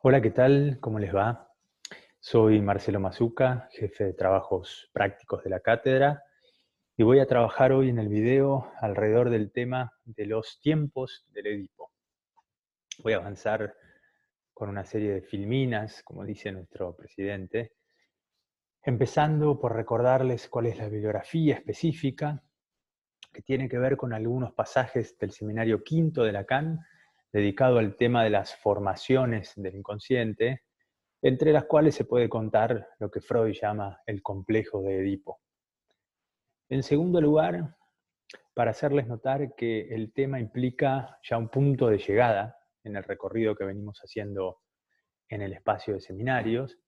Hola, ¿qué tal? ¿Cómo les va? Soy Marcelo Mazuca, jefe de trabajos prácticos de la cátedra, y voy a trabajar hoy en el video alrededor del tema de los tiempos del Edipo. Voy a avanzar con una serie de filminas, como dice nuestro presidente, empezando por recordarles cuál es la bibliografía específica que tiene que ver con algunos pasajes del seminario quinto de Lacan, dedicado al tema de las formaciones del inconsciente, entre las cuales se puede contar lo que Freud llama el complejo de Edipo. En segundo lugar, para hacerles notar que el tema implica ya un punto de llegada en el recorrido que venimos haciendo en el espacio de seminarios,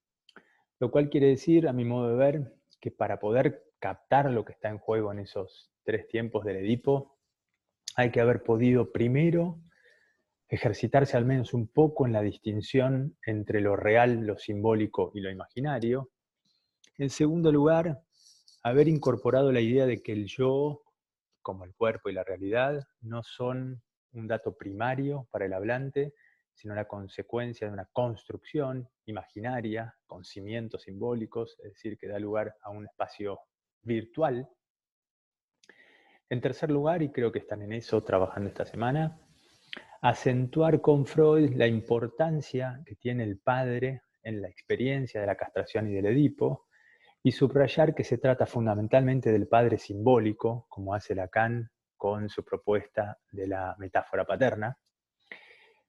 lo cual quiere decir, a mi modo de ver, que para poder captar lo que está en juego en esos tres tiempos del Edipo, hay que haber podido primero ejercitarse al menos un poco en la distinción entre lo real, lo simbólico y lo imaginario. En segundo lugar, haber incorporado la idea de que el yo, como el cuerpo y la realidad, no son un dato primario para el hablante, sino la consecuencia de una construcción imaginaria, con cimientos simbólicos, es decir, que da lugar a un espacio virtual. En tercer lugar, y creo que están en eso trabajando esta semana, acentuar con Freud la importancia que tiene el padre en la experiencia de la castración y del Edipo, y subrayar que se trata fundamentalmente del padre simbólico, como hace Lacan con su propuesta de la metáfora paterna,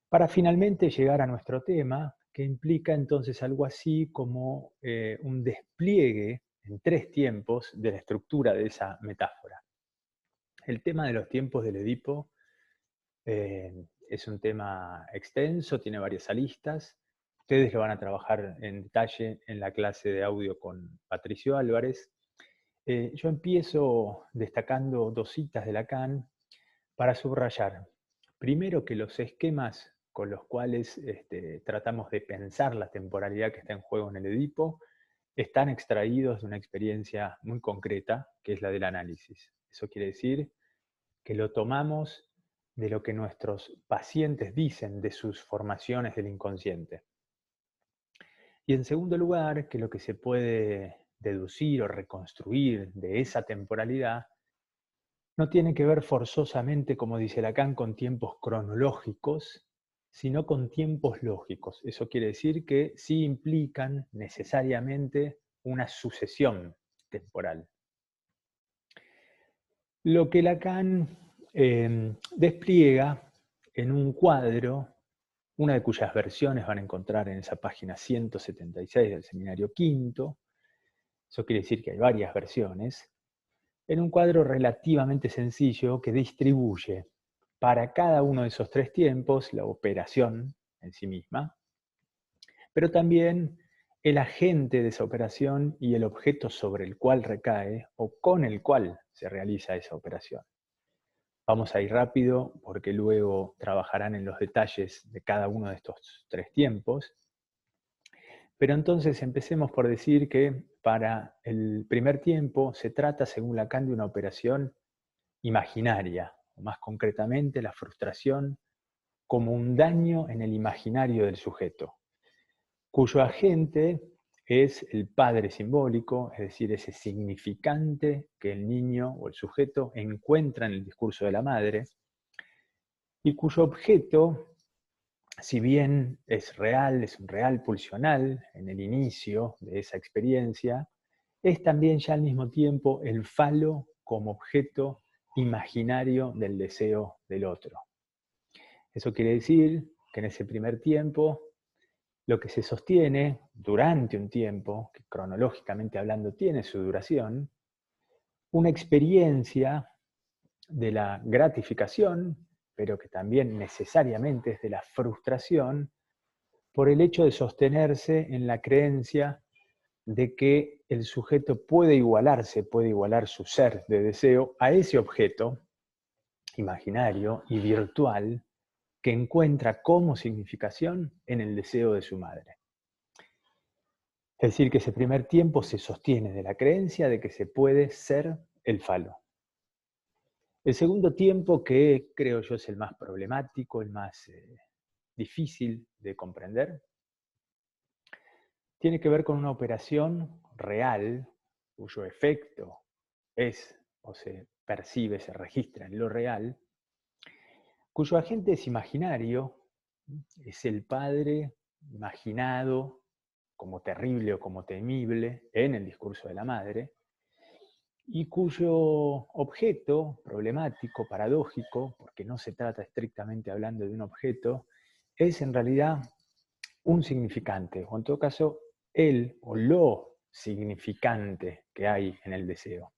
para finalmente llegar a nuestro tema, que implica entonces algo así como un despliegue en tres tiempos de la estructura de esa metáfora. El tema de los tiempos del Edipo es un tema extenso, tiene varias aristas. Ustedes lo van a trabajar en detalle en la clase de audio con Patricio Álvarez. Yo empiezo destacando dos citas de Lacan para subrayar. Primero, que los esquemas con los cuales tratamos de pensar la temporalidad que está en juego en el Edipo están extraídos de una experiencia muy concreta, que es la del análisis. Eso quiere decir que lo tomamos de lo que nuestros pacientes dicen de sus formaciones del inconsciente. Y en segundo lugar, que lo que se puede deducir o reconstruir de esa temporalidad no tiene que ver forzosamente, como dice Lacan, con tiempos cronológicos, sino con tiempos lógicos. Eso quiere decir que sí implican necesariamente una sucesión temporal. Lo que Lacan despliega en un cuadro, una de cuyas versiones van a encontrar en esa página 176 del seminario quinto, eso quiere decir que hay varias versiones, en un cuadro relativamente sencillo que distribuye para cada uno de esos tres tiempos la operación en sí misma, pero también el agente de esa operación y el objeto sobre el cual recae o con el cual se realiza esa operación. Vamos a ir rápido porque luego trabajarán en los detalles de cada uno de estos tres tiempos. Pero entonces empecemos por decir que para el primer tiempo se trata, según Lacan, de una operación imaginaria, o más concretamente la frustración como un daño en el imaginario del sujeto, cuyo agente es el padre simbólico, es decir, ese significante que el niño o el sujeto encuentra en el discurso de la madre, y cuyo objeto, si bien es real, es un real pulsional en el inicio de esa experiencia, es también ya al mismo tiempo el falo como objeto imaginario del deseo del otro. Eso quiere decir que en ese primer tiempo lo que se sostiene durante un tiempo, que cronológicamente hablando tiene su duración, una experiencia de la gratificación, pero que también necesariamente es de la frustración, por el hecho de sostenerse en la creencia de que el sujeto puede igualarse, puede igualar su ser de deseo a ese objeto imaginario y virtual que encuentra como significación en el deseo de su madre. Es decir, que ese primer tiempo se sostiene de la creencia de que se puede ser el falo. El segundo tiempo, que creo yo es el más problemático, el más difícil de comprender, tiene que ver con una operación real, cuyo efecto es o se percibe, se registra en lo real, cuyo agente es imaginario, es el padre imaginado como terrible o como temible en el discurso de la madre, y cuyo objeto problemático, paradójico, porque no se trata estrictamente hablando de un objeto, es en realidad un significante, o en todo caso, el o lo significante que hay en el deseo.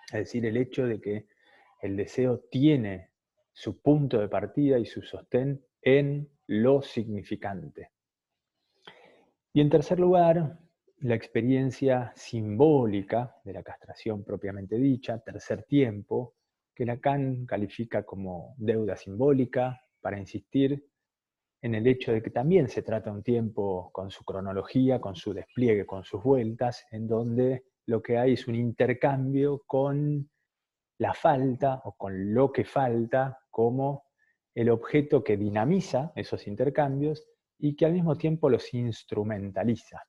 Es decir, el hecho de que el deseo tiene su punto de partida y su sostén en lo significante. Y en tercer lugar, la experiencia simbólica de la castración propiamente dicha, tercer tiempo, que Lacan califica como deuda simbólica, para insistir en el hecho de que también se trata de un tiempo con su cronología, con su despliegue, con sus vueltas, en donde lo que hay es un intercambio con la falta o con lo que falta como el objeto que dinamiza esos intercambios y que al mismo tiempo los instrumentaliza.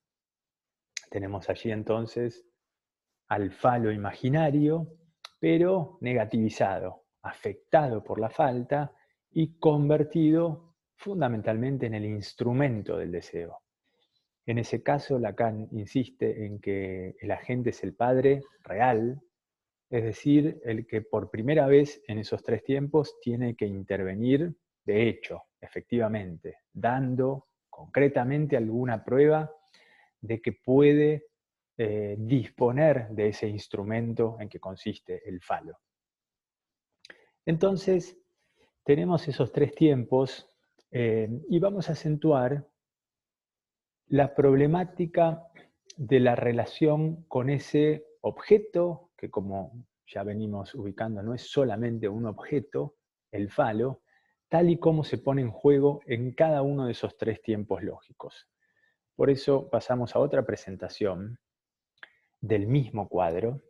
Tenemos allí entonces al falo imaginario, pero negativizado, afectado por la falta y convertido fundamentalmente en el instrumento del deseo. En ese caso, Lacan insiste en que el agente es el padre real, es decir, el que por primera vez en esos tres tiempos tiene que intervenir de hecho, efectivamente, dando concretamente alguna prueba de que puede disponer de ese instrumento en que consiste el falo. Entonces, tenemos esos tres tiempos y vamos a acentuar la problemática de la relación con ese objeto, que como ya venimos ubicando, no es solamente un objeto, el falo, tal y como se pone en juego en cada uno de esos tres tiempos lógicos. Por eso pasamos a otra presentación del mismo cuadro,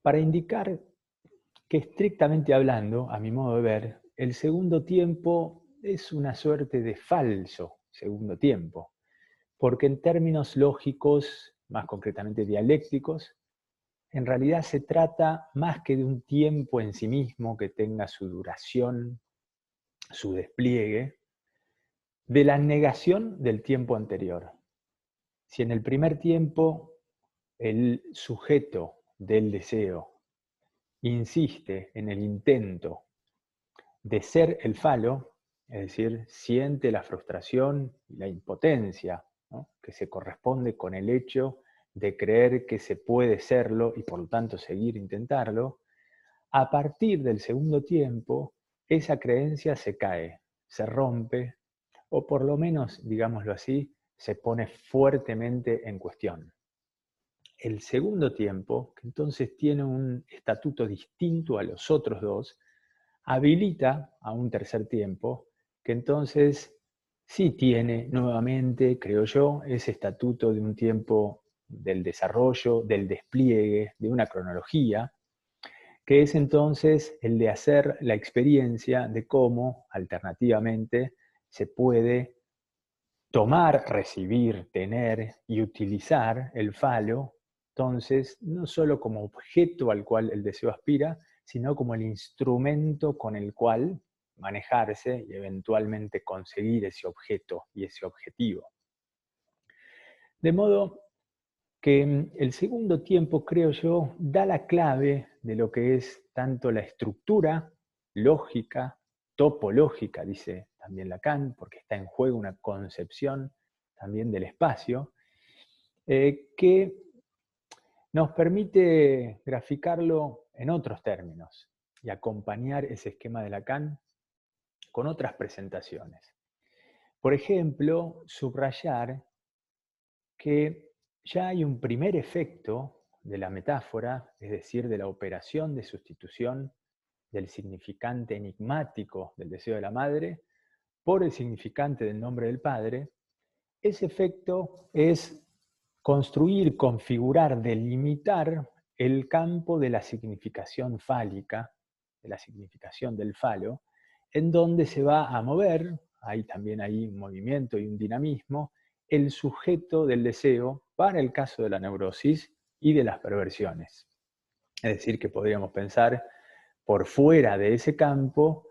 para indicar que estrictamente hablando, a mi modo de ver, el segundo tiempo es una suerte de falso segundo tiempo, porque en términos lógicos, más concretamente dialécticos, en realidad se trata más que de un tiempo en sí mismo que tenga su duración, su despliegue, de la negación del tiempo anterior. Si en el primer tiempo el sujeto del deseo insiste en el intento de ser el falo, es decir, siente la frustración y la impotencia, ¿no?, que se corresponde con el hecho de creer que se puede serlo y por lo tanto seguir intentarlo, a partir del segundo tiempo esa creencia se cae, se rompe o por lo menos, digámoslo así, se pone fuertemente en cuestión. El segundo tiempo, que entonces tiene un estatuto distinto a los otros dos, habilita a un tercer tiempo que entonces sí tiene nuevamente, creo yo, ese estatuto de un tiempo del desarrollo, del despliegue, de una cronología, que es entonces el de hacer la experiencia de cómo, alternativamente, se puede tomar, recibir, tener y utilizar el falo, entonces, no solo como objeto al cual el deseo aspira, sino como el instrumento con el cual manejarse y eventualmente conseguir ese objeto y ese objetivo. De modo que el segundo tiempo, creo yo, da la clave de lo que es tanto la estructura lógica, topológica, dice también Lacan, porque está en juego una concepción también del espacio, que nos permite graficarlo en otros términos y acompañar ese esquema de Lacan con otras presentaciones. Por ejemplo, subrayar que ya hay un primer efecto de la metáfora, es decir, de la operación de sustitución del significante enigmático del deseo de la madre por el significante del nombre del padre. Ese efecto es construir, configurar, delimitar el campo de la significación fálica, de la significación del falo, en donde se va a mover, hay también ahí un movimiento y un dinamismo, el sujeto del deseo para el caso de la neurosis y de las perversiones. Es decir, que podríamos pensar por fuera de ese campo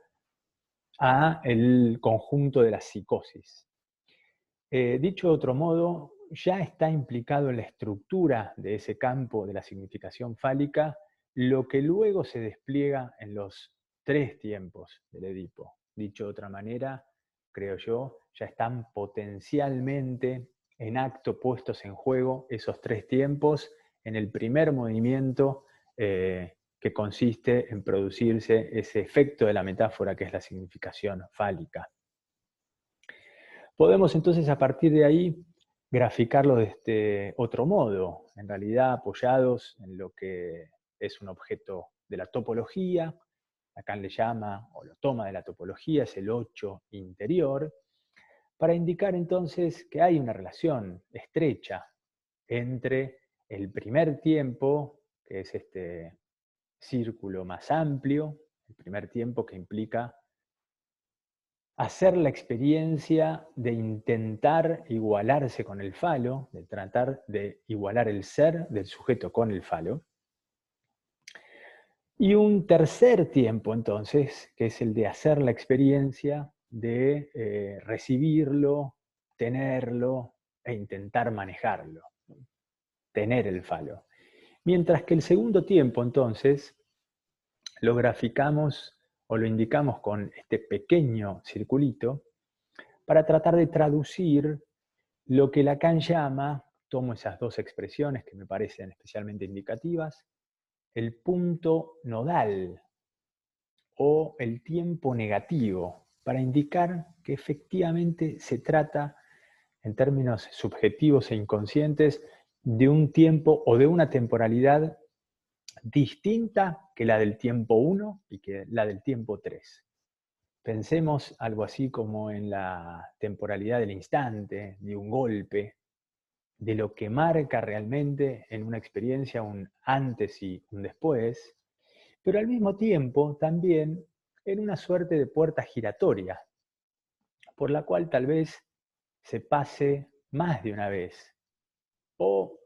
a el conjunto de la psicosis. Dicho de otro modo, ya está implicado en la estructura de ese campo de la significación fálica lo que luego se despliega en los tres tiempos del Edipo. Dicho de otra manera, creo yo, ya están potencialmente en acto puestos en juego esos tres tiempos en el primer movimiento que consiste en producirse ese efecto de la metáfora que es la significación fálica. Podemos entonces a partir de ahí graficarlo de este otro modo, en realidad apoyados en lo que es un objeto de la topología. Lacan le llama, o lo toma de la topología, es el 8 interior, para indicar entonces que hay una relación estrecha entre el primer tiempo, que es este círculo más amplio, el primer tiempo que implica hacer la experiencia de intentar igualarse con el falo, de tratar de igualar el ser del sujeto con el falo. Y un tercer tiempo, entonces, que es el de hacer la experiencia de recibirlo, tenerlo e intentar manejarlo, tener el falo. Mientras que el segundo tiempo, entonces, lo graficamos o lo indicamos con este pequeño circulito para tratar de traducir lo que Lacan llama, tomo esas dos expresiones que me parecen especialmente indicativas, el punto nodal o el tiempo negativo, para indicar que efectivamente se trata, en términos subjetivos e inconscientes, de un tiempo o de una temporalidad distinta que la del tiempo 1 y que la del tiempo 3. Pensemos algo así como en la temporalidad del instante, de un golpe, de lo que marca realmente en una experiencia un antes y un después, pero al mismo tiempo también en una suerte de puerta giratoria, por la cual tal vez se pase más de una vez, o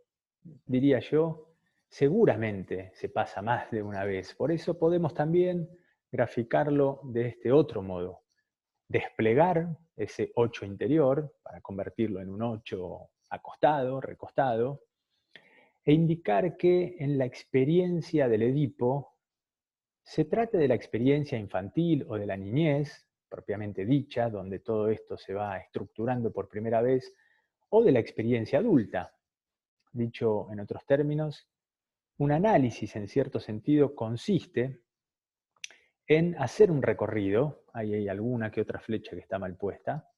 diría yo, seguramente se pasa más de una vez. Por eso podemos también graficarlo de este otro modo, desplegar ese 8 interior para convertirlo en un 8 acostado, recostado, e indicar que en la experiencia del Edipo se trate de la experiencia infantil o de la niñez, propiamente dicha, donde todo esto se va estructurando por primera vez, o de la experiencia adulta. Dicho en otros términos, un análisis en cierto sentido consiste en hacer un recorrido, ahí hay alguna que otra flecha que está mal puesta,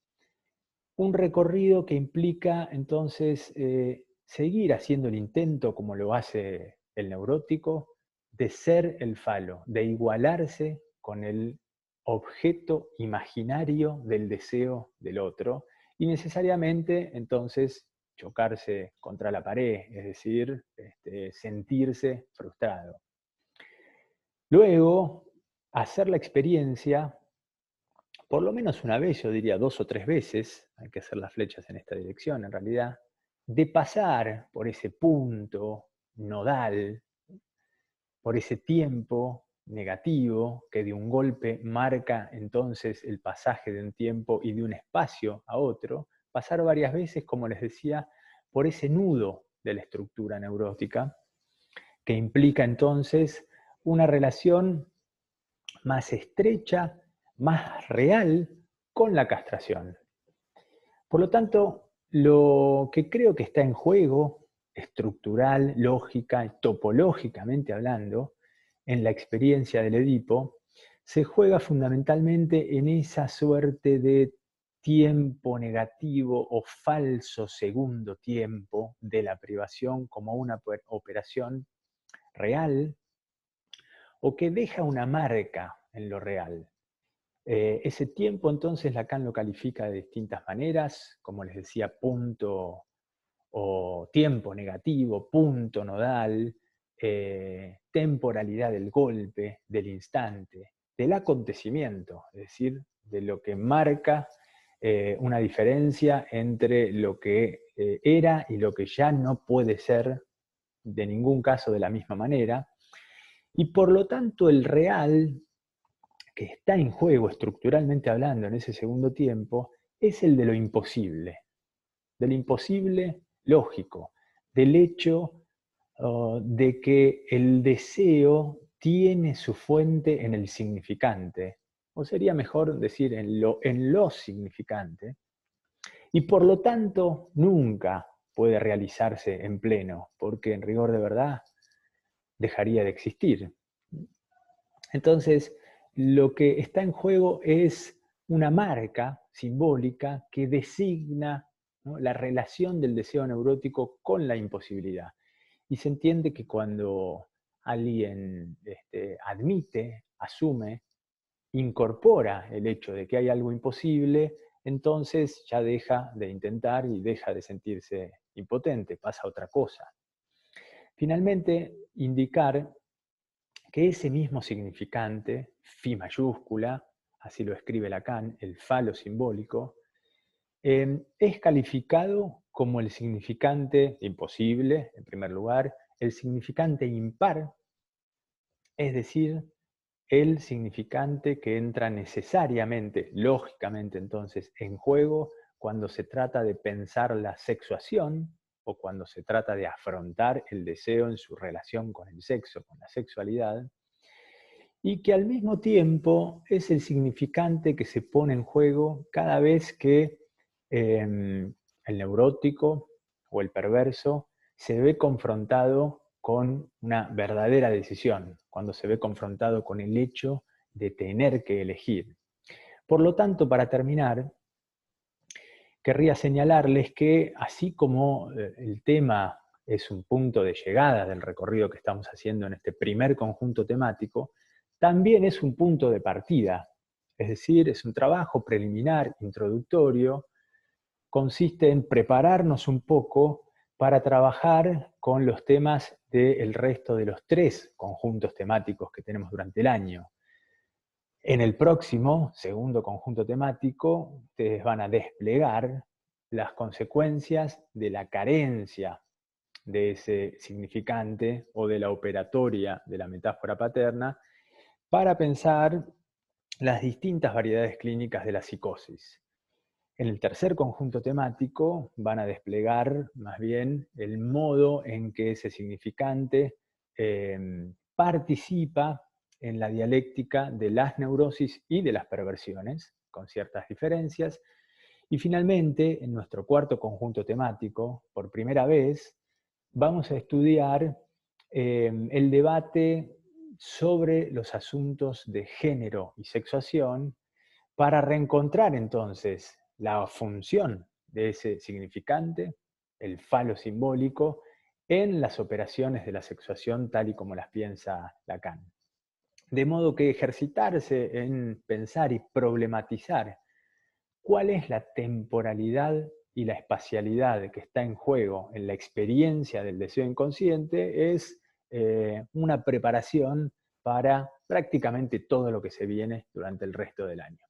un recorrido que implica entonces seguir haciendo el intento, como lo hace el neurótico, de ser el falo, de igualarse con el objeto imaginario del deseo del otro, y necesariamente entonces chocarse contra la pared, es decir, sentirse frustrado. Luego, hacer la experiencia por lo menos una vez, yo diría 2 o 3 veces, hay que hacer las flechas en esta dirección en realidad, de pasar por ese punto nodal, por ese tiempo negativo que de un golpe marca entonces el pasaje de un tiempo y de un espacio a otro, pasar varias veces, como les decía, por ese nudo de la estructura neurótica, que implica entonces una relación más estrecha, más real con la castración. Por lo tanto, lo que creo que está en juego, estructural, lógica y topológicamente hablando, en la experiencia del Edipo, se juega fundamentalmente en esa suerte de tiempo negativo o falso segundo tiempo de la privación como una operación real o que deja una marca en lo real. Ese tiempo entonces Lacan lo califica de distintas maneras, como les decía, punto o tiempo negativo, punto nodal, temporalidad del golpe, del instante, del acontecimiento, es decir, de lo que marca una diferencia entre lo que era y lo que ya no puede ser de ningún caso de la misma manera, y por lo tanto el real que está en juego estructuralmente hablando en ese segundo tiempo es el de lo imposible, del imposible lógico, del hecho de que el deseo tiene su fuente en el significante, o sería mejor decir en lo significante, y por lo tanto nunca puede realizarse en pleno, porque en rigor de verdad dejaría de existir. Entonces, lo que está en juego es una marca simbólica que designa, ¿no?, la relación del deseo neurótico con la imposibilidad. Y se entiende que cuando alguien admite, asume, incorpora el hecho de que hay algo imposible, entonces ya deja de intentar y deja de sentirse impotente, pasa a otra cosa. Finalmente, indicar que ese mismo significante, phi mayúscula, así lo escribe Lacan, el falo simbólico, es calificado como el significante imposible, en primer lugar, el significante impar, es decir, el significante que entra necesariamente, lógicamente entonces, en juego cuando se trata de pensar la sexuación o cuando se trata de afrontar el deseo en su relación con el sexo, con la sexualidad, y que al mismo tiempo es el significante que se pone en juego cada vez que el neurótico o el perverso se ve confrontado con una verdadera decisión, cuando se ve confrontado con el hecho de tener que elegir. Por lo tanto, para terminar, querría señalarles que así como el tema es un punto de llegada del recorrido que estamos haciendo en este primer conjunto temático, también es un punto de partida, es decir, es un trabajo preliminar, introductorio, consiste en prepararnos un poco para trabajar con los temas del resto de los 3 conjuntos temáticos que tenemos durante el año. En el próximo, segundo conjunto temático, ustedes van a desplegar las consecuencias de la carencia de ese significante o de la operatoria de la metáfora paterna para pensar las distintas variedades clínicas de la psicosis. En el tercer conjunto temático van a desplegar más bien el modo en que ese significante participa en la dialéctica de las neurosis y de las perversiones, con ciertas diferencias. Y finalmente, en nuestro cuarto conjunto temático, por primera vez, vamos a estudiar el debate sobre los asuntos de género y sexuación para reencontrar entonces la función de ese significante, el falo simbólico, en las operaciones de la sexuación tal y como las piensa Lacan. De modo que ejercitarse en pensar y problematizar cuál es la temporalidad y la espacialidad que está en juego en la experiencia del deseo inconsciente es una preparación para prácticamente todo lo que se viene durante el resto del año.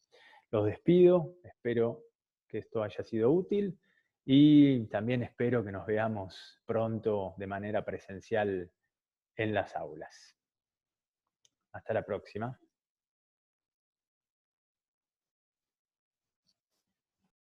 Los despido, espero que esto haya sido útil y también espero que nos veamos pronto de manera presencial en las aulas. Hasta la próxima.